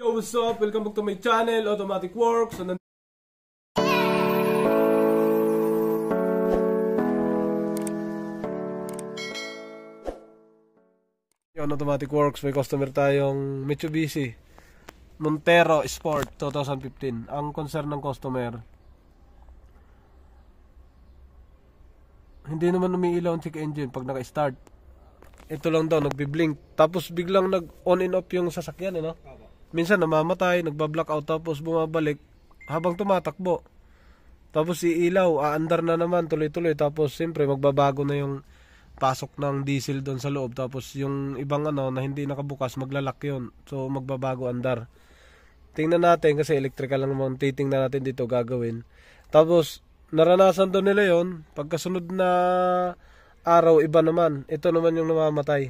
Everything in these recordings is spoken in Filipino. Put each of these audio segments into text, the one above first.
What's up? Welcome back to my channel, Automatic Works. So, yung Automatic Works, may customer tayong Mitsubishi Montero Sport 2015. Ang concern ng customer, hindi naman umiilaw ang check engine pag naka-start. Ito lang daw, nagbi-blink. Tapos biglang nag-on and off yung sasakyan, no? Minsan namamatay, nagba-blackout, tapos bumabalik habang tumatakbo. Tapos iilaw, aandar na naman tuloy-tuloy. Tapos siyempre magbabago na yung pasok ng diesel doon sa loob. Tapos yung ibang na hindi nakabukas, maglalak yun. So magbabago andar. Tingnan natin kasi electrical lang naman. Titingnan natin dito gagawin. Tapos naranasan doon nila yon. Pagkasunod na araw, iba naman. Ito naman yung namamatay.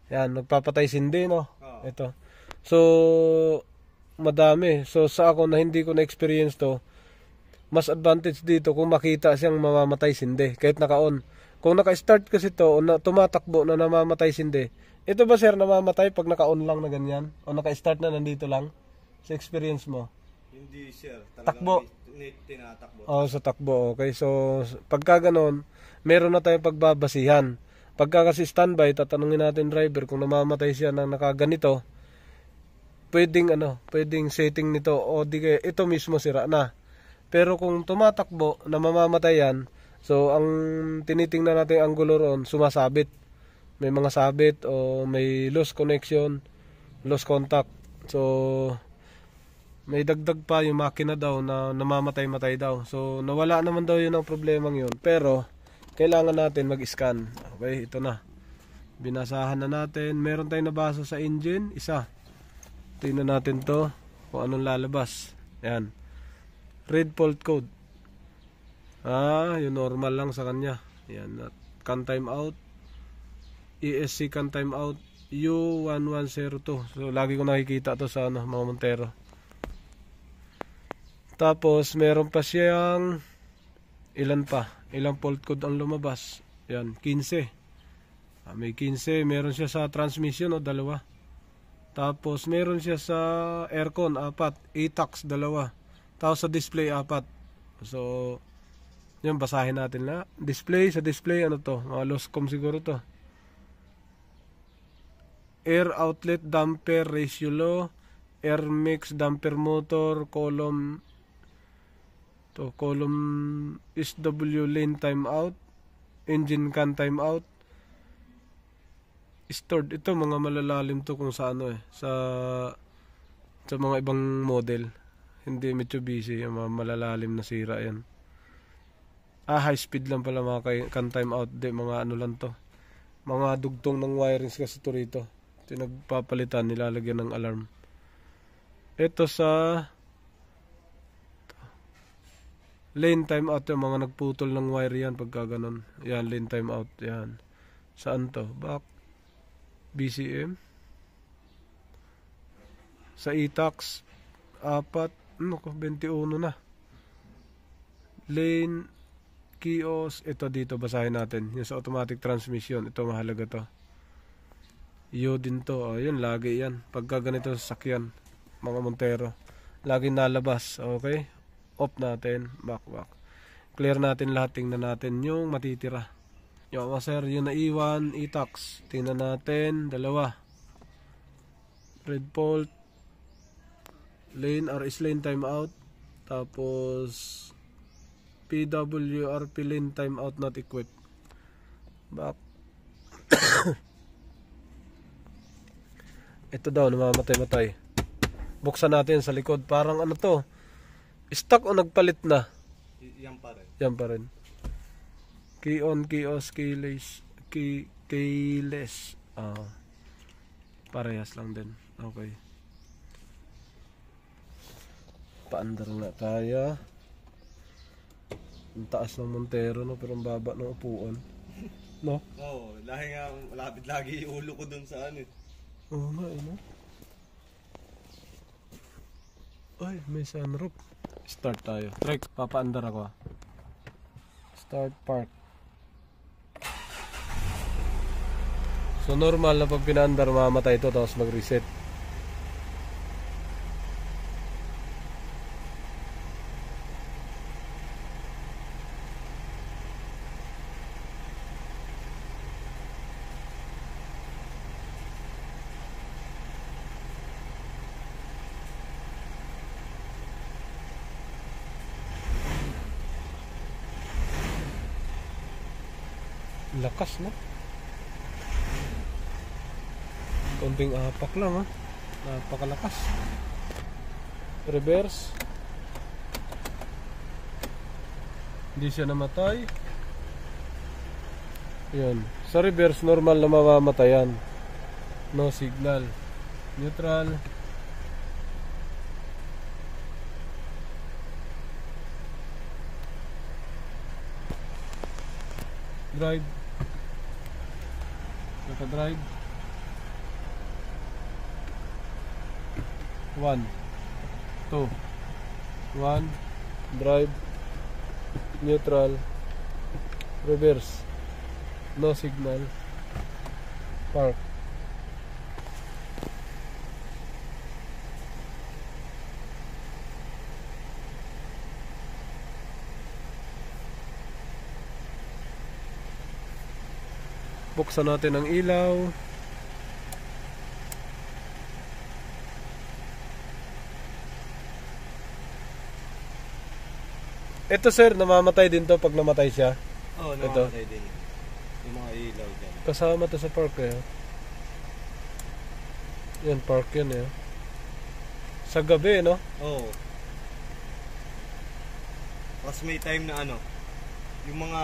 Yan, nagpapatay sindi, no? Ito. So, madami. So, sa ako na hindi ko na-experience to, mas advantage dito kung makita siyang mamamatay sindi, kahit naka-on. Kung naka-start kasi to, o tumatakbo na namamatay sindi, ito ba sir, namamatay pag naka-on lang na ganyan? O naka-start na nandito lang? Sa experience mo? Hindi sir. Takbo? Tinatakbo. Sa takbo. Okay, so pagka ganon, meron na tayong pagbabasihan. Pagka kasi standby, tatanungin natin driver kung namamatay siya ng nakaganito, pwedeng setting nito o di kaya ito mismo sira na. Pero kung tumatakbo na mamamatay yan, so ang tinitingnan natin ang angulo roon, sumasabit. May mga sabit o may loose connection, loose contact. So may dagdag pa yung makina daw na namamatay-matay daw. So nawala naman daw yun ang problemang yun. Pero kailangan natin mag-scan. Okay, ito na. Binasahan na natin. Meron tayong nabasa sa engine, isa. Tingnan natin to kung anong lalabas. Ayan. Red fault code. Yung normal lang sa kanya. Ayan. Can time out. ESC can time out. U1102. So lagi ko nakikita to sa mga Montero. Tapos meron pa siyang ilan fault code ang lumabas. Ayan, 15. May 15. Meron siya sa transmission o dalawa. Tapos meron siya sa aircon 4, ATAX 2. Tapos sa display 4. So yun, basahin natin na. Display, sa display ano to? Mga Loscom siguro to. Air outlet damper ratio low, air mix damper motor, column SW lane timeout, engine can timeout. Stored ito, mga malalalim to kung sa sa mga ibang model. Hindi Mitsubishi, yung mga malalalim na sira yan. High speed lang pala mga can timeout. Di, mga lang to. Mga dugtong ng wirings kasi to rito. Ito nagpapalitan, nilalagyan ng alarm. Ito sa lane timeout, yung mga nagputol ng wire yan pagka ganon. Yan, lane timeout. Yan. Saan to? Back. BCM. Sa ETAX 4, 21 na. Lane kiosk, ito dito basahin natin. Yung sa automatic transmission, ito mahalaga to. Din to. Yun, lagi yan. Pagka ganito sasakyan, mga Montero, lagi nalabas. Okay? Off natin, back. Clear natin lahat, tingnan natin yung matitira. Yung sir, yung naiwan, ETAX. Tingnan natin, 2. Red fault, lane, RS lane timeout. Tapos PWRP lane timeout not equipped. Back. Ito daw, namamatay-matay. Buksan natin sa likod. Parang ano to? Stock o nagpalit na? Yan pa rin. Yan pa rin. Key on, key off, keyless. Keyless. Parehas lang din. Okay. Paandar na tayo. Ang taas ng Montero, no? Pero ang baba ng upuan. No? Oo, dahil nga malapit lagi yung ulo ko dun sa ano. Oo nga, no? Ay, may sunroof. Start tayo. Trek, papaandar ako. Start park. So normal na pag pinaandar, mamatay ito tapos mag-reset. Lakas, no? Konting apak lang, ha? Napakalakas. Reverse. Hindi siya namatay. Yan. Sa reverse, normal na mamamatayan. No signal. Neutral. Drive. Naka-drive. 1 2 1 drive, neutral, reverse, no signal, park. Buksan natin ang ilaw. Ito sir, namamatay din to pag namatay siya. Oo, namamatay din. Yung mga ilaw dyan. Kasama to sa park eh. Yan, park yan eh. Sa gabi, no? Oo. Kasi may time na ano, yung mga,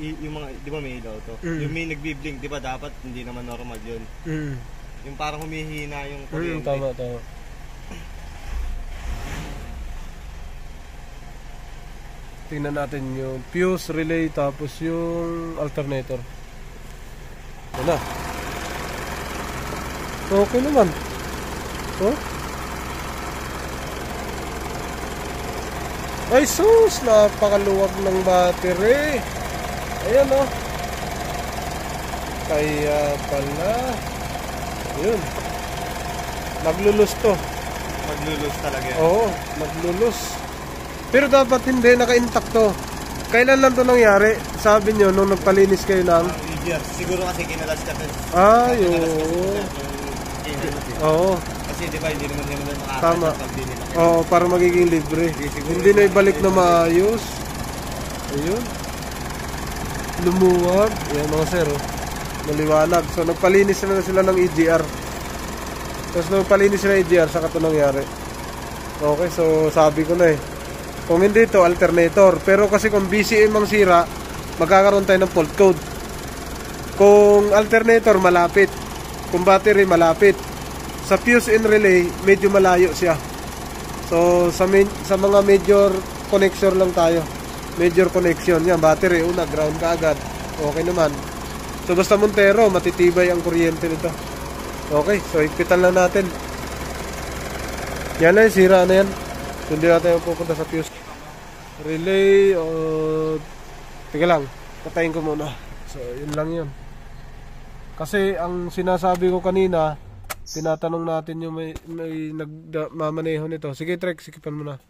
yung mga, di ba may ilaw to? Yung may nagbiblink, di ba dapat hindi naman normal yun? Yung parang humihina yung kuryente. Tama. Tingnan natin yung fuse, relay, tapos yung alternator. Yan na. Okay naman. Oh? Ay sus, napakaluwag ng battery. Ayan oh. Kaya pala. Ayun. Naglulus to. Maglulus talaga yan. Oo, naglulus. Pero dapat hindi, naka-intact to. Kailan lang to nangyari? Sabi nyo, nung nagpalinis kayo ng... Siguro kasi kinalas ka to. Ay, oo. Oo. Kasi di ba, hindi naman tama. Oo, para magiging libre. Hindi na ibalik na maayos. Ayun. Lumuwag. Yan mga sir, oh. Maliwanag. So, nagpalinis na sila ng EGR. Tapos nagpalinis sila ng EGR, saka ito nangyari. Okay, so sabi ko na eh. Kung hindi ito, alternator. Pero kasi kung BCM ang sira, magkakaroon tayo ng fault code. Kung alternator, malapit. Kung battery, malapit. Sa fuse and relay, medyo malayo siya. So, sa mga major connection lang tayo. Major connection. Yan, battery, una, ground ka agad. Okay naman. So, basta Montero, matitibay ang kuryente nito. Okay, so higpitan lang natin. Yan na, sira na yan. Hindi natin pupunta sa fuse. Relay, tiga lang, patayin ko muna. So, yun lang yun. Kasi, ang sinasabi ko kanina, tinatanong natin yung may nagmamaneho nito. Sige, Trek, sikipan mo na.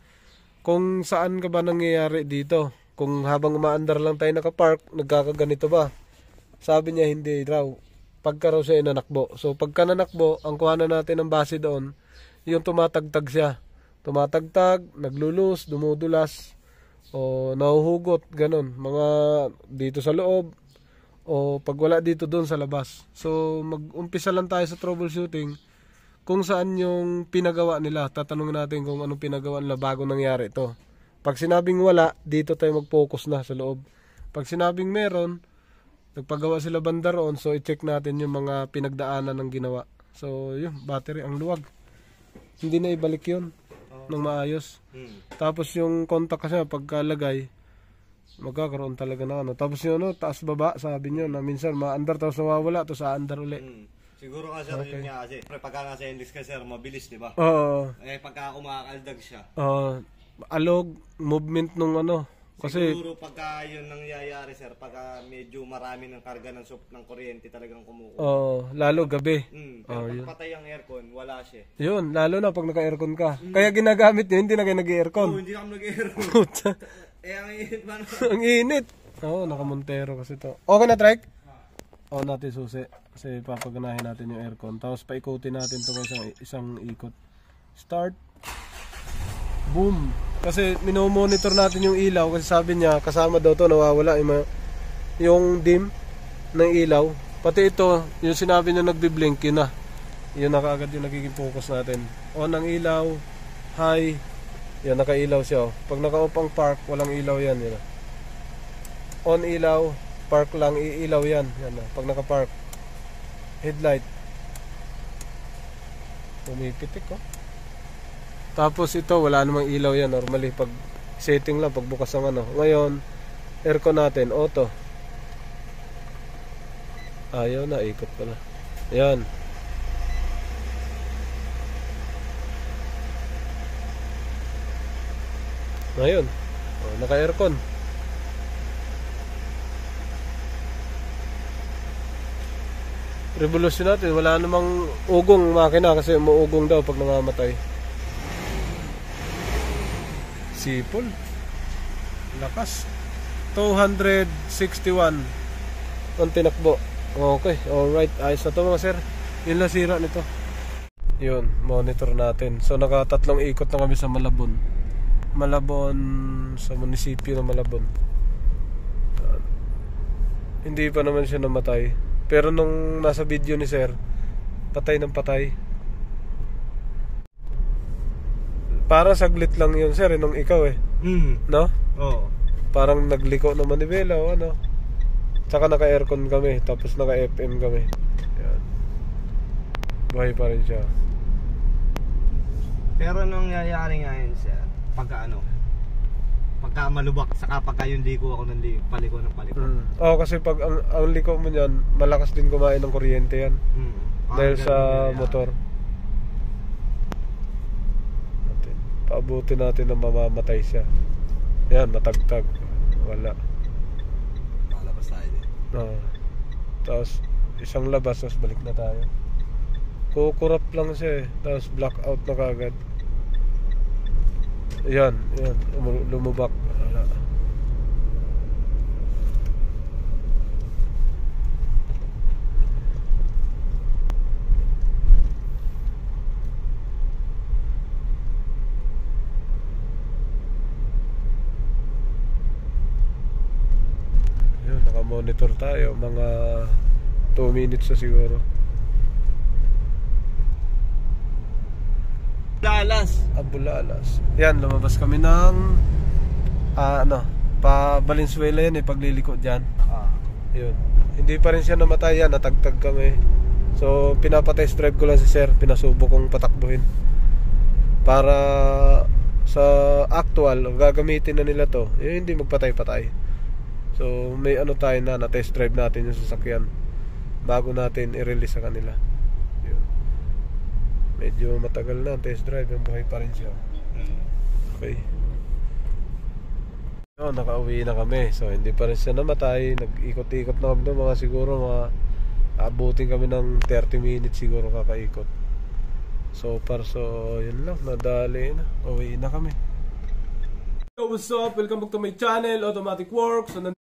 Kung saan ka ba nangyayari dito? Kung habang umaandar lang tayo nakapark, nagkakaganito ba? Sabi niya, hindi raw. Pagka raw siya nanakbo. So, pagka nanakbo, ang kuhanan natin ng base doon, yung tumatagtag siya. Tumatagtag, naglulus, dumudulas, o nahuhugot, ganun. Mga dito sa loob, o pag wala dito doon sa labas. So, mag-umpisa lang tayo sa troubleshooting kung saan yung pinagawa nila. Tatanungin natin kung anong pinagawa nila bago nangyari ito. Pag sinabing wala, dito tayo mag-focus na sa loob. Pag sinabing meron, nagpagawa sila banda roon, so i-check natin yung mga pinagdaanan ng ginawa. So, yun, battery, ang luwag. Hindi na ibalik yun ng maayos. Tapos yung contact kasi pagkalagay, magkakaroon talaga na ano. Tapos yung ano, taas baba, sabi nyo na minsan maandar tapos nawawala, tapos aandar uli. Siguro nga sir, yun nga kasi. Pagka nga sa index ka sir, mabilis, di ba? Oo. Pagka umakaldag siya. Alog, movement nung ano. Kasi siguro pagka yun nangyayari sir, pagka medyo marami ng karga ng kuryente talagang kumukuha. Lalo gabi. Pero pag patay ang aircon, wala siya. Yun, lalo na pag naka-aircon ka. Kaya ginagamit nyo, hindi na kayo nag-aircon. Oo, hindi na kami nag-aircon. Ang init ba? Ang init. Naka-Montero kasi to. Okay na, Trek? On natin susi. Kasi papaganahin natin yung aircon. Tapos paikutin natin ito isang ikot. Start. Boom. Kasi minomonitor natin yung ilaw kasi sabi niya kasama daw to nawawala yung dim. ng ilaw. Pati ito, yung sinabi nyo nagbi-blink, yun na. Yun na kaagad yung nagiging focus natin. On ang ilaw, high, yan, nakailaw siya. Pag naka-off ang park, walang ilaw yan. Yan. On ilaw, park lang, iilaw yan. Yan na. Pag naka-park, headlight. Pumipitik oh. Tapos ito, wala namang ilaw yan. Normally, pag setting lang, pagbukas ang ano. Ngayon, aircon natin, auto. Ayaw na, ikot pala. Yan. Ngayon, naka-aircon. Revolution natin, wala namang ugong makina kasi umuugong daw pag nangamatay. Sipol. Lakas. 261 ang tinakbo. Okay, alright. Ayos na to mga sir. Yun lang sira nito. Yun, monitor natin. So nakatatlong ikot na kami sa Malabon. Malabon, sa munisipyo ng Malabon. Hindi pa naman siya namatay. Pero nung nasa video ni sir, patay ng patay. Parang saglit lang yun sir, nung ikaw eh. No? Oo. Parang nagliko ng manibela o ano. Tsaka naka-aircon kami, tapos naka-FM kami. Yan. Buhay pa rin siya. Pero nung nangyayari nga yun sir, pagka malubak, saka pagka yung liko ako ng paliko ng paliko. Oo, kasi pag ang liko mo niyan, malakas din kumain ng kuryente yan. Dahil sa motor. Paabutin natin na mamamatay siya. Yan, matagtag. Wala. Palabas tayo din. Tapos isang labas, tapos balik na tayo. Kukurap lang siya eh. Tapos blackout na kagad. Yan, lumubak. Wala. Yun, nakamonitor tayo. Mga 2 minutes na siguro. Abulalas. Yan, lumabas kami ng pa Valenzuela yan eh, pagliliko dyan. Yun. Hindi pa rin siya namatay yan, natagtag kami. So, pinapatest drive ko lang si sir, pinasubo kong patakbuhin. Para sa actual, gagamitin na nila to, hindi magpatay-patay. So, may ano tayo na test drive natin yung sasakyan bago natin i-release sa kanila. Medyo matagal na ang test drive, yung buhay pa rin siya. Okay. So, nakauwi na kami. So, hindi pa rin siya namatay. Nag-ikot-ikot na kami mga siguro abutin kami ng 30 minutes siguro kakaikot. So yun lang, nadali na. Uwi na kami. Yo, what's up? Welcome back to my channel, Automatic Works. So,